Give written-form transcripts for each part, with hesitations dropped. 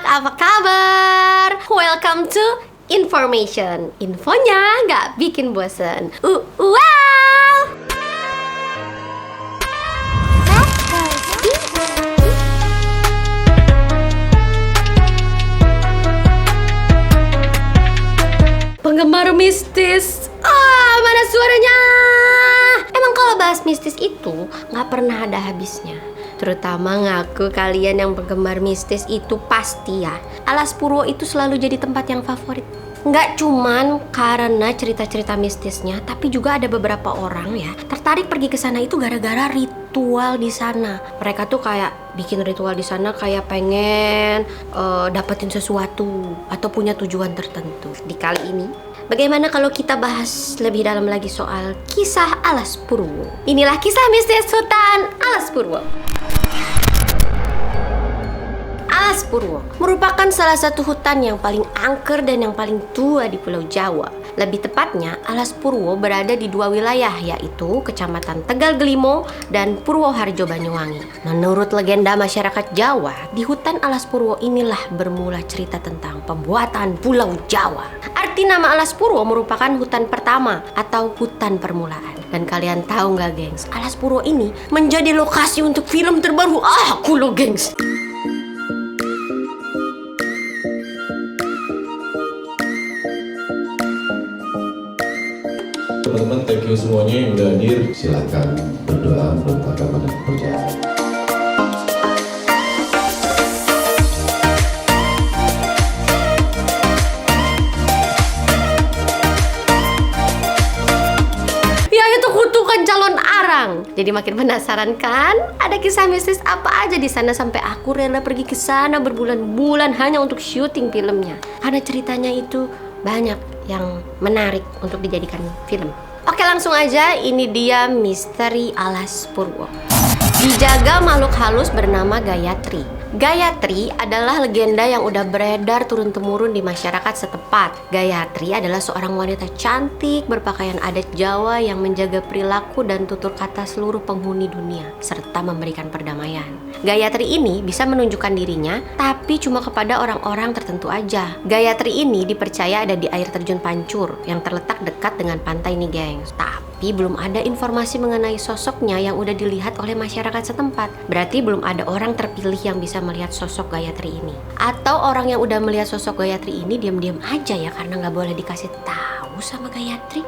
apa kabar? Welcome to Information. Infonya nggak bikin bosen. Wow! Penggemar mistis. Mana suaranya? Emang kalau bahas mistis itu nggak pernah ada habisnya. Terutama ngaku kalian yang penggemar mistis itu pasti ya, Alas Purwo itu selalu jadi tempat yang favorit. Nggak cuman karena cerita-cerita mistisnya, tapi juga ada beberapa orang ya tertarik pergi ke sana itu gara-gara ritual di sana. Mereka tuh kayak bikin ritual di sana kayak pengen dapetin sesuatu atau punya tujuan tertentu. Di kali ini, bagaimana kalau kita bahas lebih dalam lagi soal kisah Alas Purwo? Inilah kisah mistis hutan Alas Purwo. Alas Purwo merupakan salah satu hutan yang paling angker dan yang paling tua di Pulau Jawa. Lebih tepatnya, Alas Purwo berada di dua wilayah, yaitu Kecamatan Tegal Gelimo dan Purwoharjo Banyuwangi. Menurut legenda masyarakat Jawa, di hutan Alas Purwo inilah bermula cerita tentang pembuatan Pulau Jawa. Arti nama Alas Purwo merupakan hutan pertama atau hutan permulaan. Dan kalian tahu nggak, gengs? Alas Purwo ini menjadi lokasi untuk film terbaru aku loh, gengs. Teman-teman, thank you semuanya yang udah hadir. Silakan berdoa menurut agama dan kepercayaan. Ya itu kutukan calon arang. Jadi makin penasaran kan? Ada kisah mistis apa aja di sana sampai aku rela pergi ke sana berbulan-bulan hanya untuk syuting filmnya. Karena ceritanya itu banyak yang menarik untuk dijadikan film. Oke, langsung aja, ini dia misteri Alas Purwo. Dijaga makhluk halus bernama Gayatri. Gayatri adalah legenda yang udah beredar turun-temurun di masyarakat setempat. Gayatri adalah seorang wanita cantik berpakaian adat Jawa yang menjaga perilaku dan tutur kata seluruh penghuni dunia serta memberikan perdamaian. Gayatri ini bisa menunjukkan dirinya tapi cuma kepada orang-orang tertentu aja. Gayatri ini dipercaya ada di air terjun Pancur yang terletak dekat dengan pantai nih, gengs. Tapi belum ada informasi mengenai sosoknya yang udah dilihat oleh masyarakat setempat. Berarti belum ada orang terpilih yang bisa melihat sosok Gayatri ini. Atau orang yang udah melihat sosok Gayatri ini diam-diam aja ya karena nggak boleh dikasih tahu sama Gayatri.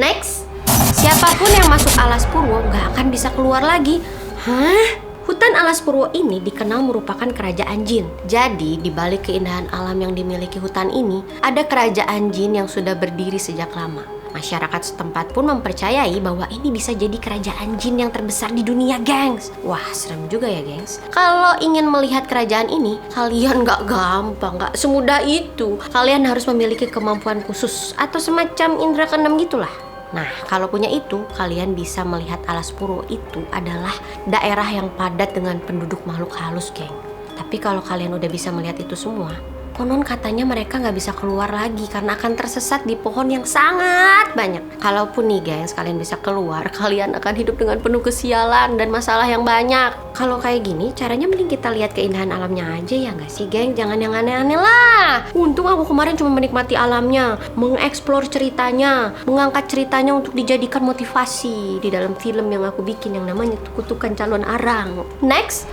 Next, siapapun yang masuk Alas Purwo nggak akan bisa keluar lagi. Hah? Hutan Alas Purwo ini dikenal merupakan kerajaan jin. Jadi, di balik keindahan alam yang dimiliki hutan ini, ada kerajaan jin yang sudah berdiri sejak lama. Masyarakat setempat pun mempercayai bahwa ini bisa jadi kerajaan jin yang terbesar di dunia, gengs. Wah, serem juga ya, gengs. Kalau ingin melihat kerajaan ini, kalian gak gampang, gak semudah itu. Kalian harus memiliki kemampuan khusus atau semacam indera keenam gitulah. Nah, kalau punya itu, kalian bisa melihat Alas Purwo itu adalah daerah yang padat dengan penduduk makhluk halus, geng. Tapi kalau kalian udah bisa melihat itu semua, konon katanya mereka nggak bisa keluar lagi karena akan tersesat di pohon yang sangat banyak. Kalaupun nih, gengs, kalian bisa keluar, kalian akan hidup dengan penuh kesialan dan masalah yang banyak. Kalau kayak gini, caranya mending kita lihat keindahan alamnya aja ya nggak sih, geng? Jangan yang aneh-aneh lah. Untung aku kemarin cuma menikmati alamnya, mengeksplor ceritanya, mengangkat ceritanya untuk dijadikan motivasi di dalam film yang aku bikin yang namanya Kutukan Calon Arang. Next,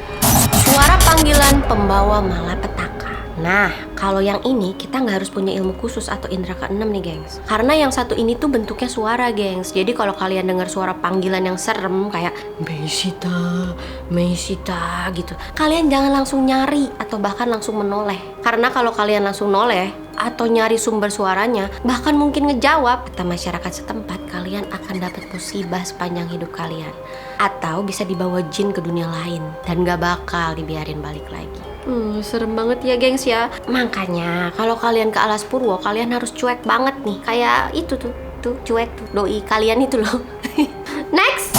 suara panggilan pembawa malapetaka. Nah, kalau yang ini kita nggak harus punya ilmu khusus atau indera keenam nih, gengs. Karena yang satu ini tuh bentuknya suara, gengs. Jadi kalau kalian dengar suara panggilan yang serem kayak Meisita, Meisita gitu, kalian jangan langsung nyari atau bahkan langsung menoleh. Karena kalau kalian langsung noleh atau nyari sumber suaranya, bahkan mungkin ngejawab, kata masyarakat setempat, kalian akan dapat musibah sepanjang hidup kalian. Atau bisa dibawa jin ke dunia lain dan gak bakal dibiarin balik lagi. Serem banget ya, gengs ya. Makanya kalau kalian ke Alas Purwo, kalian harus cuek banget nih. Kayak itu tuh cuek tuh, doi kalian itu loh. Next,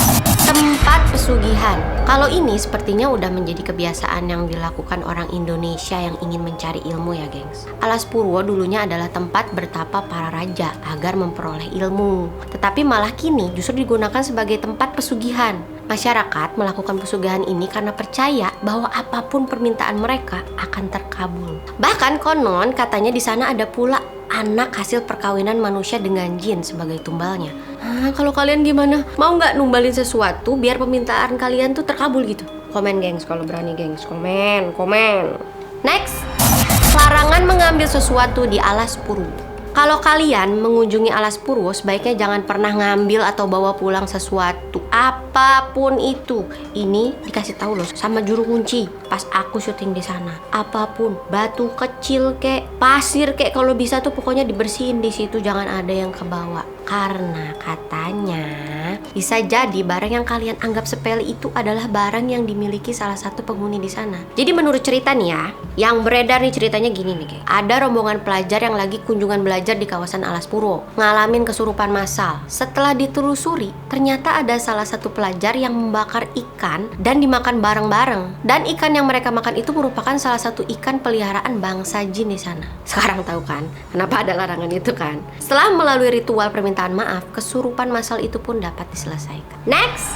tempat pesugihan. Kalau ini sepertinya udah menjadi kebiasaan yang dilakukan orang Indonesia yang ingin mencari ilmu ya, gengs. Alas Purwo dulunya adalah tempat bertapa para raja agar memperoleh ilmu. Tetapi malah kini justru digunakan sebagai tempat pesugihan. Masyarakat melakukan pesugihan ini karena percaya bahwa apapun permintaan mereka akan terkabul. Bahkan konon katanya di sana ada pula anak hasil perkawinan manusia dengan jin sebagai tumbalnya. Kalau kalian gimana? Mau nggak numbalin sesuatu biar permintaan kalian tuh terkabul gitu? Komen gengs kalau berani gengs. Komen. Next, larangan mengambil sesuatu di alas Purwo. Kalau kalian mengunjungi alas Purwo, sebaiknya jangan pernah ngambil atau bawa pulang sesuatu apapun itu. Ini dikasih tahu loh sama juru kunci pas aku syuting di sana. Apapun, batu kecil kek, pasir kek, kalau bisa tuh pokoknya dibersihin di situ, jangan ada yang kebawa. Karena katanya bisa jadi barang yang kalian anggap sepele itu adalah barang yang dimiliki salah satu penghuni di sana. Jadi menurut cerita nih ya, yang beredar nih ceritanya gini nih, kayak ada rombongan pelajar yang lagi kunjungan belajar di kawasan Alas Purwo, ngalamin kesurupan massal. Setelah ditelusuri, ternyata ada salah satu pelajar yang membakar ikan dan dimakan bareng-bareng. Dan ikan yang mereka makan itu merupakan salah satu ikan peliharaan bangsa jin di sana. Sekarang tahu kan kenapa ada larangan itu kan? Setelah melalui ritual permintaan maaf, kesurupan massal itu pun dapat diselesaikan. Next,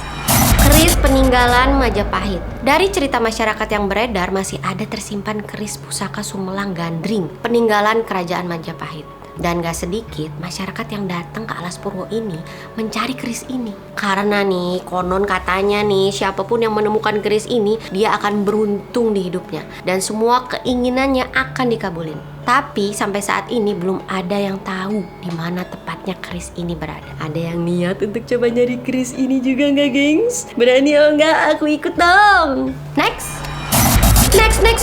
keris peninggalan Majapahit. Dari cerita masyarakat yang beredar, masih ada tersimpan keris pusaka Sumelang Gandring, peninggalan kerajaan Majapahit. Dan gak sedikit masyarakat yang datang ke Alas Purwo ini mencari keris ini. Karena nih, konon katanya nih, siapapun yang menemukan keris ini, dia akan beruntung di hidupnya. Dan semua keinginannya akan dikabulin. Tapi sampai saat ini belum ada yang tahu di mana tepatnya keris ini berada. Ada yang niat untuk coba nyari keris ini juga nggak, gengs? Berani oh nggak? Aku ikut dong. Next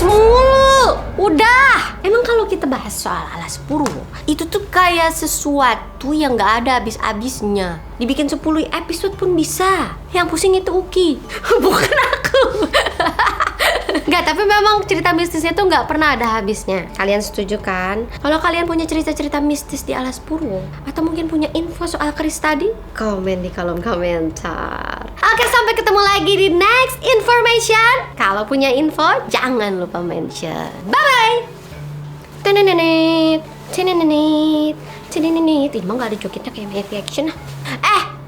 mulu. Udah. Emang kalau kita bahas soal Alas Purwo, itu tuh kayak sesuatu yang nggak ada habis-habisnya. Dibikin 10 episode pun bisa. Yang pusing itu Uki, bukan aku. Nggak, tapi memang cerita mistisnya tuh nggak pernah ada habisnya. Kalian setuju kan? Kalau kalian punya cerita-cerita mistis di Alas Purwo, atau mungkin punya info soal keris tadi, komen di kolom komentar. Oke, sampai ketemu lagi di next information. Kalau punya info, jangan lupa mention. Bye-bye. Tenenenit. Emang gak ada jogetnya kayak reaction.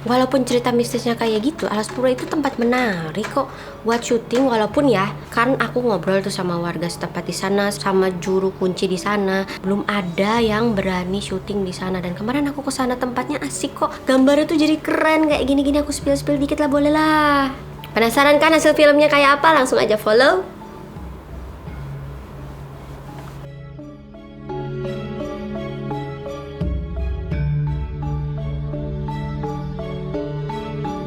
Walaupun cerita mistisnya kayak gitu, Alas Purwo itu tempat menarik kok buat syuting. Walaupun ya, kan aku ngobrol tuh sama warga setempat di sana, sama juru kunci di sana, belum ada yang berani syuting di sana. Dan kemarin aku ke sana, tempatnya asik kok. Gambarnya tuh jadi keren kayak gini-gini. Aku spill dikit lah, boleh lah. Penasaran kan hasil filmnya kayak apa? Langsung aja follow